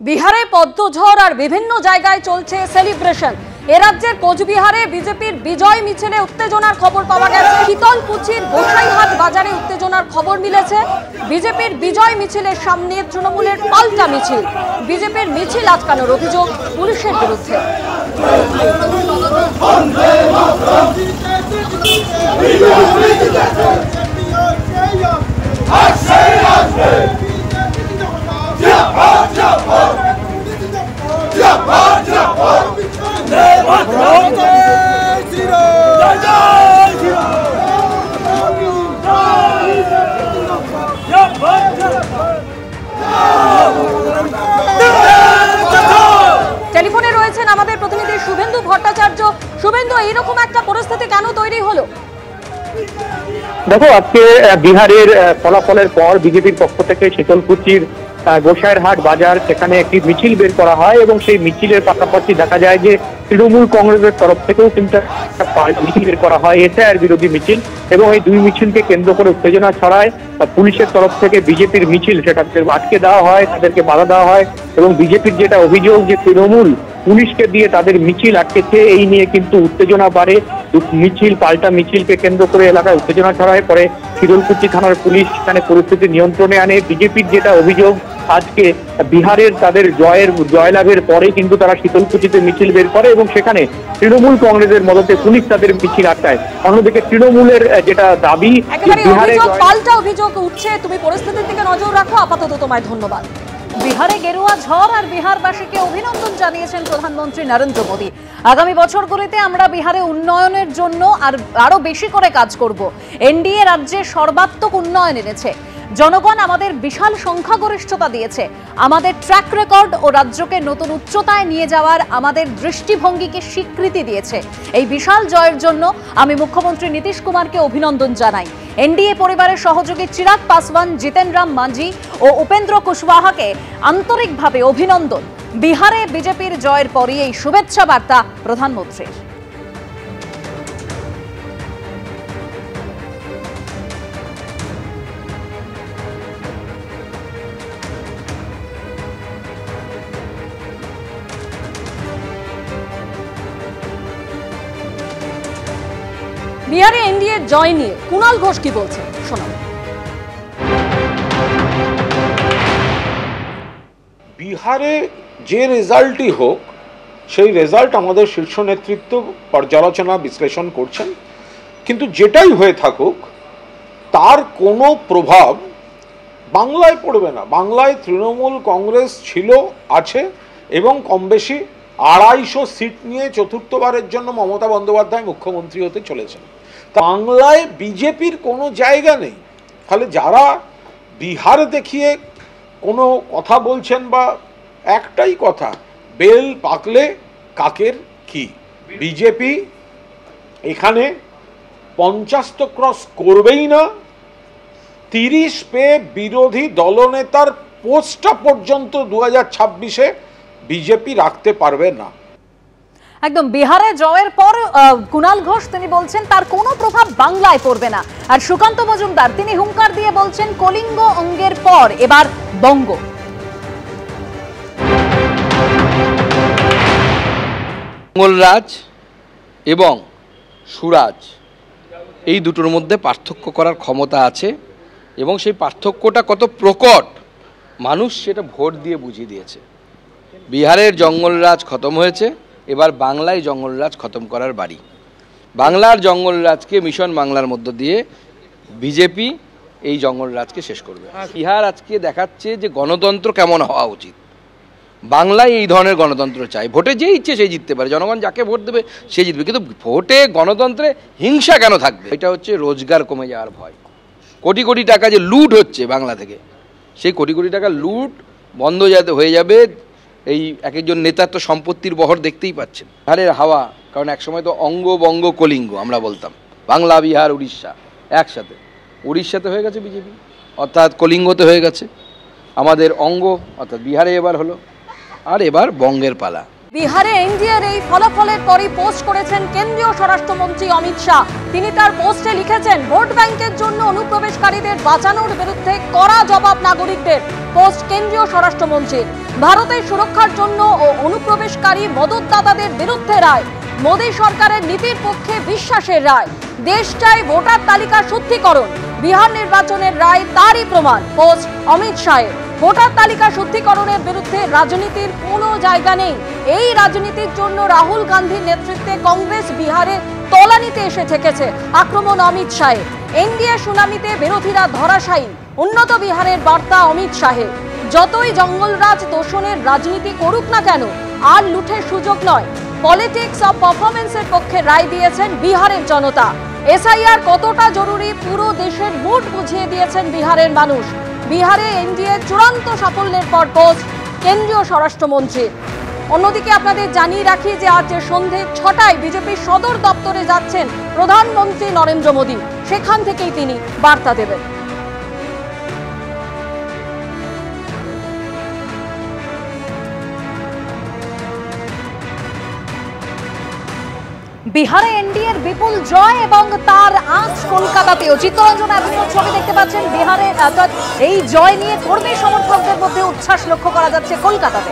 বিহারে পদ্মঝড় আর বিভিন্ন জায়গায় চলছে সেলিব্রেশন। এ রাজ্যের কোচবিহারে বিজেপির বিজয় মিছিলে উত্তেজনার খবর পাওয়া গেছে। শীতলকুচির গোসাইহাট বাজারে উত্তেজনার খবর মিলেছে। বিজেপির বিজয় মিছিলের সামনে তৃণমূলের পাল্টা মিছিল। বিজেপির মিছিল আটকানোর অভিযোগ পুলিশের বিরুদ্ধে। টেলিফোনে রয়েছেন আমাদের প্রতিনিধি শুভেন্দু ভট্টাচার্য। শুভেন্দু, এইরকম একটা পরিস্থিতি কেন তৈরি হলো? দেখো, আজকে বিহারের ফলাফলের পর বিজেপির পক্ষ থেকে শীতলকুচির গোসাইরহাট বাজার, সেখানে একটি মিছিল বের করা হয় এবং সেই মিছিলের পাশাপাশি দেখা যায় যে তৃণমূল কংগ্রেসের তরফ থেকেও কিন্তু মিছিল বের করা হয়, এসআইআর বিরোধী মিছিল। এবং এই দুই মিছিলকে কেন্দ্র করে উত্তেজনা ছড়ায়। পুলিশের তরফ থেকে বিজেপির মিছিল সেটাকে আটকে দেওয়া হয়, তাদেরকে বাধা দেওয়া হয় এবং বিজেপির যেটা অভিযোগ যে তৃণমূল পুলিশকে দিয়ে তাদের মিছিল আটকেছে, এই নিয়ে কিন্তু উত্তেজনা বাড়ে। মিছিল পাল্টা মিছিলকে কেন্দ্র করে এলাকায় উত্তেজনা ছড়ায়। পরে শীতলকুচি থানার পুলিশ সেখানে পরিস্থিতি নিয়ন্ত্রণে আনে। বিজেপির যেটা অভিযোগ, আজকে বিহারের তাদের জয়লাভের পরে কিন্তু তারা শীতলকুচিতে মিছিল বের করে এবং সেখানে তৃণমূল কংগ্রেসের মদতে পুলিশ তাদের মিছিল আটকায়। অন্যদিকে তৃণমূলের যেটা দাবি, বিহারে পাল্টা অভিযোগ উঠছে। তুমি পরিস্থিতির দিকে নজর রাখো। আপাতত তোমায় ধন্যবাদ। বিহারে গেরুয়া ঝড় আর বিহারবাসীকে অভিনন্দন জানিয়েছেন প্রধানমন্ত্রী নরেন্দ্র মোদী। আগামী বছরগুলিতে আমরা বিহারে উন্নয়নের জন্য আরো বেশি করে কাজ করব। এনডিএ রাজ্যে সর্বাত্মক উন্নয়ন এনেছে। জনগণ আমাদের বিশাল সংখ্যাগরিষ্ঠতা দিয়েছে। আমাদের ট্র্যাক রেকর্ড ও রাজ্যকে নতুন উচ্চতায় নিয়ে যাওয়ার আমাদের দৃষ্টিভঙ্গিকে স্বীকৃতি দিয়েছে। এই বিশাল জয়ের জন্য আমি মুখ্যমন্ত্রী নীতিশ কুমারকে অভিনন্দন জানাই। এনডিএ পরিবারের সহযোগী চিরাগ পাসওয়ান, জিতেন রাম মাঝি ও উপেন্দ্র কুশওয়াহাকে আন্তরিকভাবে অভিনন্দন। বিহারে বিজেপির জয়ের পরই এই শুভেচ্ছা বার্তা প্রধানমন্ত্রীর। বিহারে এনডিএ জয় নিয়ে কুণাল ঘোষ কি বলছেন শোনাব। বিহারে যে রেজাল্টই হোক, সেই রেজাল্ট আমাদের শীর্ষ নেতৃত্ব পর্যালোচনা বিশ্লেষণ করছেন। কিন্তু যেটাই হয়ে থাকুক, তার কোনো প্রভাব বাংলায় পড়বে না। বাংলায় তৃণমূল কংগ্রেস ছিল, আছে এবং কম বেশি 250 সিট নিয়ে চতুর্থবারের জন্য মমতা বন্দ্যোপাধ্যায় মুখ্যমন্ত্রী হতে চলেছেন। বাংলায় বিজেপির কোনো জায়গা নেই। ফলে যারা বিহার দেখিয়ে কোনো কথা বলছেন, বা একটাই কথা, বেল পাকলে কাকের কি, বিজেপি এখানে 50 তো ক্রস করবেই না। 30 পেয়ে বিরোধী দলনেতার পোস্টটা পর্যন্ত 2026-এ বিজেপি রাখতে পারবে না। একদম বিহারে জয়ের পর কুণাল ঘোষ তিনি বলছেন তার কোনো প্রভাব বাংলায় পড়বে না। আর সুকান্ত মজুমদার তিনি হুঙ্কার দিয়ে বলছেন কলিঙ্গ অঙ্গের পর এবার বঙ্গ। মঙ্গলরাজ এবং সুরাজ, এই দুটোর মধ্যে পার্থক্য করার ক্ষমতা আছে এবং সেই পার্থক্যটা কত প্রকট মানুষ সেটা ভোট দিয়ে বুঝিয়ে দিয়েছে। বিহারের জঙ্গলরাজ খতম হয়েছে, এবার বাংলায় জঙ্গলরাজ খতম করার বাড়ি। বাংলার জঙ্গলরাজকে মিশন বাংলার মধ্য দিয়ে বিজেপি এই জঙ্গলরাজকে শেষ করবে। বিহার আজকে দেখাচ্ছে যে গণতন্ত্র কেমন হওয়া উচিত। বাংলায় এই ধরনের গণতন্ত্র চাই। ভোটে যে ইচ্ছে সে জিততে পারে, জনগণ যাকে ভোট দেবে সে জিতবে, কিন্তু ভোটে গণতন্ত্রে হিংসা কেন থাকবে? এটা হচ্ছে রোজগার কমে যাওয়ার ভয়। কোটি কোটি টাকা যে লুট হচ্ছে বাংলা থেকে, সেই কোটি কোটি টাকা লুট বন্ধ হয়ে যাবে। এই এক একজন নেতার তো সম্পত্তির বহর দেখতেই পাচ্ছেন। বিহারের হাওয়া, কারণ একসময় তো অঙ্গ বঙ্গ কলিঙ্গ আমরা বলতাম, বাংলা বিহার উড়িষ্যা একসাথে। উড়িষ্যাতে হয়ে গেছে বিজেপি, অর্থাৎ কলিঙ্গতে হয়ে গেছে। আমাদের অঙ্গ অর্থাৎ বিহারে এবার হলো, আর এবার বঙ্গের পালা। বিহারে এনডিএর এই ফলাফলের পরই পোস্ট করেছেন কেন্দ্রীয় স্বরাষ্ট্রমন্ত্রী অমিত শাহ। তিনি তার পোস্টে লিখেছেন, ভোট ব্যাংকের জন্য অনুপ্রবেশকারীদের বাঁচানোর বিরুদ্ধে কড়া জবাব নাগরিকদের। পোস্ট কেন্দ্রীয় স্বরাষ্ট্রমন্ত্রীর। ভারতের সুরক্ষার জন্য ও অনুপ্রবেশকারী মদতদাতাদের বিরুদ্ধে রায়। মোদী সরকারের নীতির পক্ষে বিশ্বাসের রায়। দেশ চায় ভোটার তালিকা শুদ্ধিকরণ। বিহার নির্বাচনের রায় তারই প্রমাণ। পোস্ট অমিত শাহের। ভোটার তালিকা শুদ্ধিকরণের বিরুদ্ধে রাজনীতির কোনো জায়গা নেই। এই রাজনীতির জন্য রাহুল গান্ধীর নেতৃত্বে কংগ্রেস বিহারে তলানিতে এসে ঠেকেছে। আক্রমণ অমিত শাহের। এনডিএ সুনামিতে বিরোধীরা ধরাশায়ী। উন্নত বিহারের বার্তা অমিত শাহের। যতই জঙ্গলরাজ দোষণের রাজনীতি করুক না কেন, আর লুঠের সুযোগ নয়। পলিটিক্স অফ পারফরমেন্সের পক্ষে রায় দিয়েছেন বিহারের জনতা। এসআইআর কতটা জরুরি পুরো দেশের মুড বুঝিয়ে দিয়েছেন বিহারের মানুষ। বিহারে এনডিএ চূড়ান্ত সাফল্যের পর পোস্ট কেন্দ্রীয় স্বরাষ্ট্রমন্ত্রী। অন্যদিকে আপনাদের জানিয়ে রাখি যে আজ সন্ধ্যে 6টায় বিজেপির সদর দপ্তরে যাচ্ছেন প্রধানমন্ত্রী নরেন্দ্র মোদী। সেখান থেকেই তিনি বার্তা দেবেন। বিহারে এনডিএর বিপুল জয় এবং তার আজ কলকাতাতেও। চিত্তরঞ্জন অ্যাভিনিউর ছবি দেখতে পাচ্ছেন বিহারে। অর্থাৎ এই জয় নিয়ে কর্মী সমর্থকদের মধ্যে উচ্ছ্বাস লক্ষ্য করা যাচ্ছে কলকাতাতে।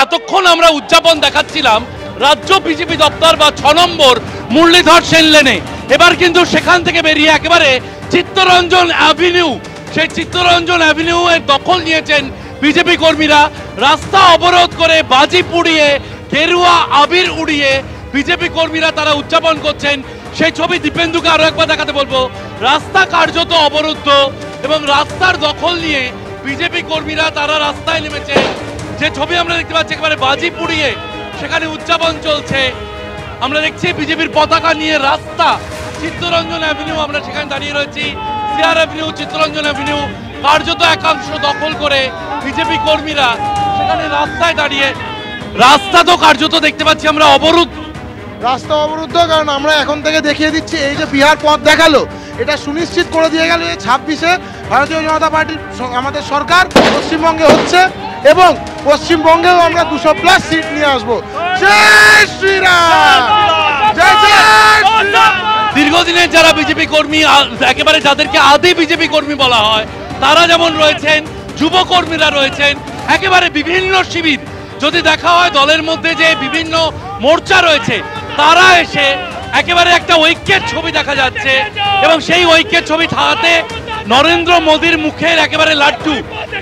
এতক্ষণ আমরা উদযাপন দেখাচ্ছিলাম রাজ্য বিজেপি দপ্তর বা 6 নম্বর মুরলীধর সেন লেনে। এবার কিন্তু সেখান থেকে বেরিয়ে একেবারে চিত্তরঞ্জন অ্যাভিনিউ, সেই চিত্তরঞ্জন অ্যাভিনিউ এর দখল নিয়েছেন বিজেপি কর্মীরা। রাস্তা অবরোধ করে বাজি পুড়িয়ে গেরুয়া আবির উড়িয়ে বিজেপি কর্মীরা তারা উদযাপন করছেন। সেই ছবি দীপেন্দুকে আরো একবার দেখাতে বলবো। রাস্তা কার্যত অবরুদ্ধ এবং রাস্তার দখল নিয়ে বিজেপি কর্মীরা তারা রাস্তায় নেমেছে। যে ছবি আমরা দেখতে পাচ্ছি একেবারে বাজি পুড়িয়ে সেখানে উদযাপন চলছে। আমরা দেখছি বিজেপির পতাকা নিয়ে রাস্তা চিত্তরঞ্জন অ্যাভিনিউ, আমরা সেখানে দাঁড়িয়ে রয়েছি। সিআর অ্যাভিনিউ, চিত্তরঞ্জন অ্যাভিনিউ কার্যত একাংশ দখল করে বিজেপি কর্মীরা সেখানে রাস্তায় দাঁড়িয়ে। রাস্তা তো কার্যত দেখতে পাচ্ছি আমরা অবরুদ্ধ। রাস্তা অবরুদ্ধ, কারণ আমরা এখন থেকে দেখিয়ে দিচ্ছি এই যে বিহার পথ দেখালো, এটা সুনিশ্চিত করে দিয়ে গেল 26-এ ভারতীয় জনতা পার্টির আমাদের সরকার পশ্চিমবঙ্গে হচ্ছে এবং পশ্চিমবঙ্গেও আমরা 200+ সিট নিয়ে আসবো। জয় শ্রীরাম, জয় শ্রীরাম। দীর্ঘদিনের যারা বিজেপি কর্মী, একেবারে যাদেরকে আদি বিজেপি কর্মী বলা হয়, তারা যেমন রয়েছেন, যুব কর্মীরা রয়েছেন, একেবারে বিভিন্ন শিবির। যদি দেখা হয় দলের মধ্যে যে বিভিন্ন মোর্চা রয়েছে, তারা এসে একেবারে একটা ঐক্যের ছবি দেখা যাচ্ছে এবং সেই ঐক্যের ছবি ঠাতে নরেন্দ্র মোদীর মুখের একেবারে লাড্ডু।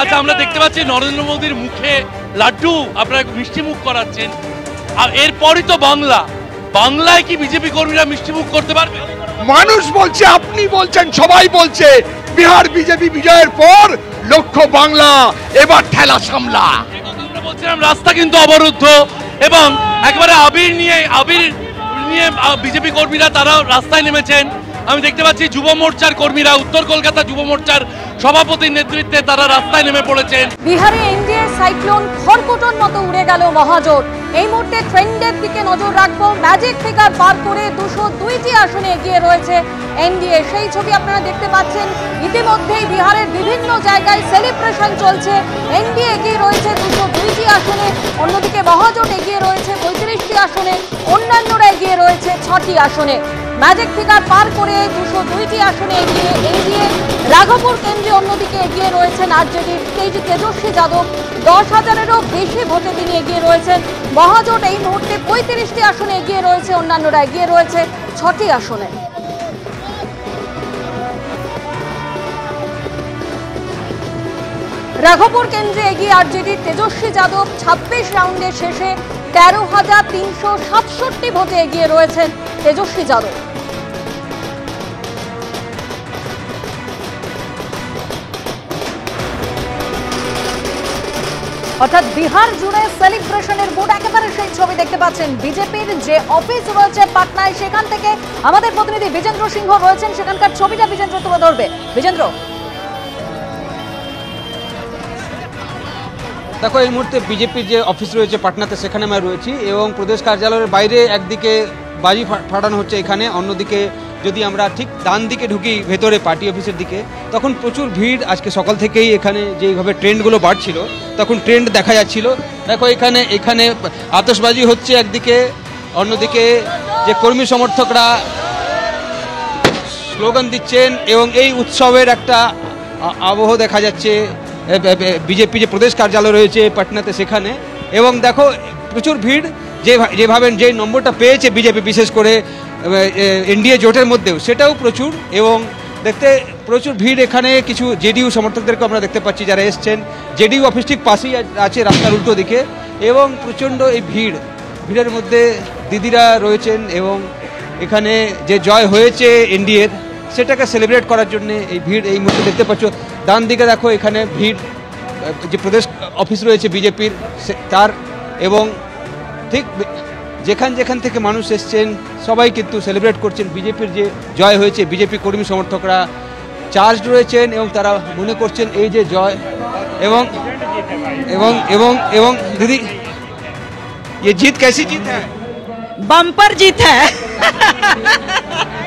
আচ্ছা, আমরা দেখতে পাচ্ছি নরেন্দ্র মোদীর মুখে লাড্ডু, আপনারা মিষ্টি মুখ করাচ্ছেন। আর এরপরই তো বাংলায় কি বিজেপি কর্মীরা মিষ্টি মুখ করতে পারবে? মানুষ বলছে, আপনি বলছেন, সবাই বলছে বিহার বিজেপি বিজয়ের পর লক্ষ্য বাংলা, এবার ঠেলা সামলা। আমরা বলছিলাম রাস্তা কিন্তু অবরুদ্ধ এবং একেবারে আবির নিয়ে বিজেপি কর্মীরা তারা রাস্তায় নেমেছেন। আমি দেখতে পাচ্ছি যুব মোর্চার কর্মীরা, উত্তর কলকাতা যুব মোর্চার সভাপতির নেতৃত্বে তারা রাস্তায় নেমে পড়েছেন। বিহারে এনডিএ সাইক্লোন খড়কুটোর মতো উড়ে গেল মহাজোট। এই মুহূর্তে ট্রেন্ডের দিকে নজর রাখবো। ম্যাজিক ফিগার পার করে 202টি আসনে এগিয়ে রয়েছে এনডিএ। সেই ছবি আপনারা দেখতে পাচ্ছেন। ইতিমধ্যেই বিহারের বিভিন্ন জায়গায় সেলিব্রেশন চলছে। এনডিএ এগিয়ে রয়েছে 202টি আসনে, অন্যদিকে মহাজোট এগিয়ে রয়েছে 35টি আসনে, অন্যান্যরা এগিয়ে রয়েছে 6টি আসনে। ম্যাজিক ফিগার পার করে 202টি আসনে এগিয়ে রাঘবপুর কেন্দ্রে অন্যদিকে এগিয়ে রয়েছেন আরজেডির তেজস্বী যাদব। 10,000-এরও বেশি ভোটে তিনি এগিয়ে রয়েছেন। মহাজোট এই মুহূর্তে 35টি আসনে এগিয়ে রয়েছে, অন্যান্যরা এগিয়ে রয়েছে 6টি আসনে। রাঘবপুর কেন্দ্রে এগিয়ে আরজেডির তেজস্বী যাদব। 26 রাউন্ডের শেষে 13,367 ভোটে এগিয়ে রয়েছেন তেজস্বী যাদব। অর্থাৎ বিহার জুড়ে সেলিব্রেশনের মুড, একেবারে সেই ছবি দেখতে পাচ্ছেন। বিজেপির যে অফিস রয়েছে পাটনায়, সেখান থেকে আমাদের প্রতিনিধি বিজেন্দ্র সিংহ রয়েছেন। সেখানকার ছবিটা বিজেন্দ্র তুলে ধরবে। বিজেন্দ্র, দেখো এই মুহূর্তে বিজেপির যে অফিস রয়েছে পাটনাতে সেখানে আমরা রয়েছি এবং প্রদেশ কার্যালয়ের বাইরে একদিকে বাজি ফাটানো হচ্ছে এখানে, অন্যদিকে যদি আমরা ঠিক ডান দিকে ঢুকি ভেতরে পার্টি অফিসের দিকে তখন প্রচুর ভিড়। আজকে সকাল থেকেই এখানে যেইভাবে ট্রেন্ডগুলো বাড়ছিল তখন ট্রেন্ড দেখা যাচ্ছিল। দেখো এখানে আতশবাজি হচ্ছে একদিকে, অন্যদিকে যে কর্মী সমর্থকরা স্লোগান দিচ্ছেন এবং এই উৎসবের একটা আবহ দেখা যাচ্ছে বিজেপি যে প্রদেশ কার্যালয় রয়েছে পাটনাতে সেখানে। এবং দেখো প্রচুর ভিড়, যেভাবে যে নম্বরটা পেয়েছে বিজেপি বিশেষ করে এনডিএ জোটের মধ্যেও সেটাও প্রচুর, এবং দেখতে প্রচুর ভিড়। এখানে কিছু জেডিইউ সমর্থকদেরকে আমরা দেখতে পাচ্ছি যারা এসছেন, জেডিইউ অফিস ঠিক পাশেই আছে রাস্তার উল্টো দিকে, এবং প্রচণ্ড এই ভিড়ের মধ্যে দিদিরা রয়েছেন এবং এখানে যে জয় হয়েছে এনডিএর সেটাকে সেলিব্রেট করার জন্য এই ভিড় এই মুহূর্তে দেখতে পাচ্ছ। ডান দিকে দেখো এখানে ভিড় যে প্রদেশ অফিস রয়েছে বিজেপির তার, এবং ঠিক যেখান থেকে মানুষ এসছেন সবাই কিন্তু সেলিব্রেট করছেন বিজেপির যে জয় হয়েছে। বিজেপি কর্মী সমর্থকরা চার্জ রয়েছেন এবং তারা মনে করছেন এই যে জয়, এবং এবং এবং এবং দিদি ये जीत कैसी जीत है? बम्पर जीत है।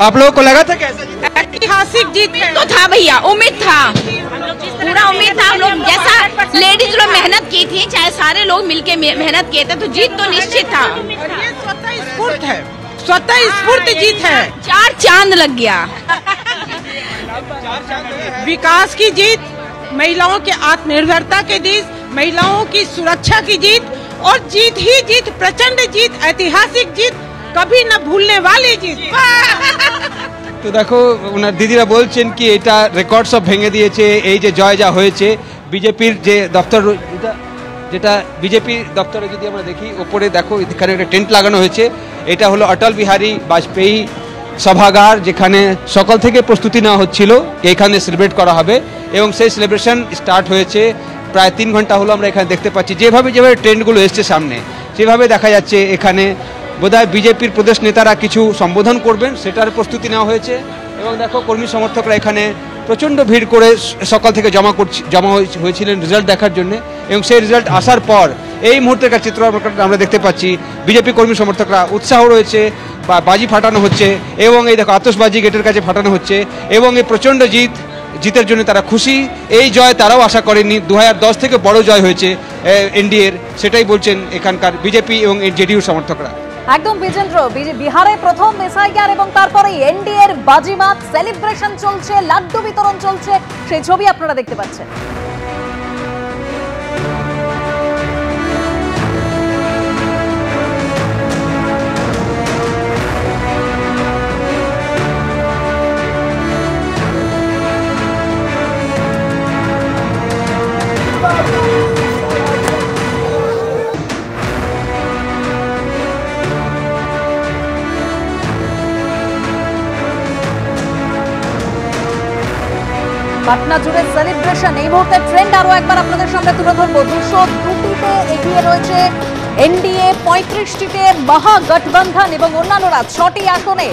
आप लोगों को लगा था कैसा जीत? ऐतिहासिक जीत तो था भैया, उम्मीद था, पूरा उम्मीद था। हम लोग जैसा लेडीज लोग मेहनत की थी, चाहे सारे लोग मिलके मेहनत किए थे, तो जीत तो निश्चित था। ये स्वतः स्फूर्त है, स्वतः स्फूर्त जीत है। 4 चांद लग गया। विकास की जीत, महिलाओं के आत्मनिर्भरता की जीत, महिलाओं की सुरक्षा की जीत, और जीत ही जीत, प्रचंड जीत, ऐतिहासिक जीत, कभी न भूलने वाली जीत। তো দেখো ওনার দিদিরা বলছেন কি এটা রেকর্ড সব ভেঙে দিয়েছে এই যে জয় যা হয়েছে। বিজেপির যে দপ্তর যেটা বিজেপি দপ্তরে যদি আমরা দেখি ওপরে দেখো এখানে একটা টেন্ট লাগানো হয়েছে, এটা হলো অটল বিহারী বাজপেয়ী সভাগার, যেখানে সকাল থেকে প্রস্তুতি নেওয়া হচ্ছিল এখানে সেলিব্রেট করা হবে, এবং সেই সেলিব্রেশন স্টার্ট হয়েছে প্রায় 3 ঘন্টা হলো। আমরা এখানে দেখতে পাচ্ছি যেভাবে ট্রেন্ডগুলো এসছে সামনে সেভাবে দেখা যাচ্ছে এখানে বোধহয় বিজেপির প্রদেশ নেতারা কিছু সম্বোধন করবেন সেটার প্রস্তুতি নেওয়া হয়েছে। এবং দেখো কর্মী সমর্থকরা এখানে প্রচণ্ড ভিড় করে সকাল থেকে জমা হয়েছিলেন রেজাল্ট দেখার জন্য, এবং সেই রেজাল্ট আসার পর এই মুহূর্তের চিত্র আমরা দেখতে পাচ্ছি বিজেপি কর্মী সমর্থকরা উৎসাহ রয়েছে, বা বাজি ফাটানো হচ্ছে, এবং এই দেখো আতশবাজি গেটের কাছে ফাটানো হচ্ছে, এবং এই প্রচণ্ড জিতের জন্য তারা খুশি। এই জয় তারাও আশা করেননি, 2010 থেকে বড় জয় হয়েছে এনডিএর, সেটাই বলছেন এখানকার বিজেপি এবং জেডিইউ সমর্থকরা। একদম বিজেন্দ্র, বিহারে প্রথম এসআইআর এবং তারপরে এনডিএর বাজিমাত, সেলিব্রেশন চলছে, লাড্ডু বিতরণ চলছে, সেই ছবি আপনারা দেখতে পাচ্ছেন। পাটনা জুড়ে সেলিব্রেশন, এই মুহূর্তে ট্রেন্ড আরো একবার আপনাদের সামনে তুলে ধরবো। 202টিতে এগিয়ে রয়েছে এনডিএ, 35টিতে মহাগঠবন্ধন এবং অন্যান্যরা 6টি আসনে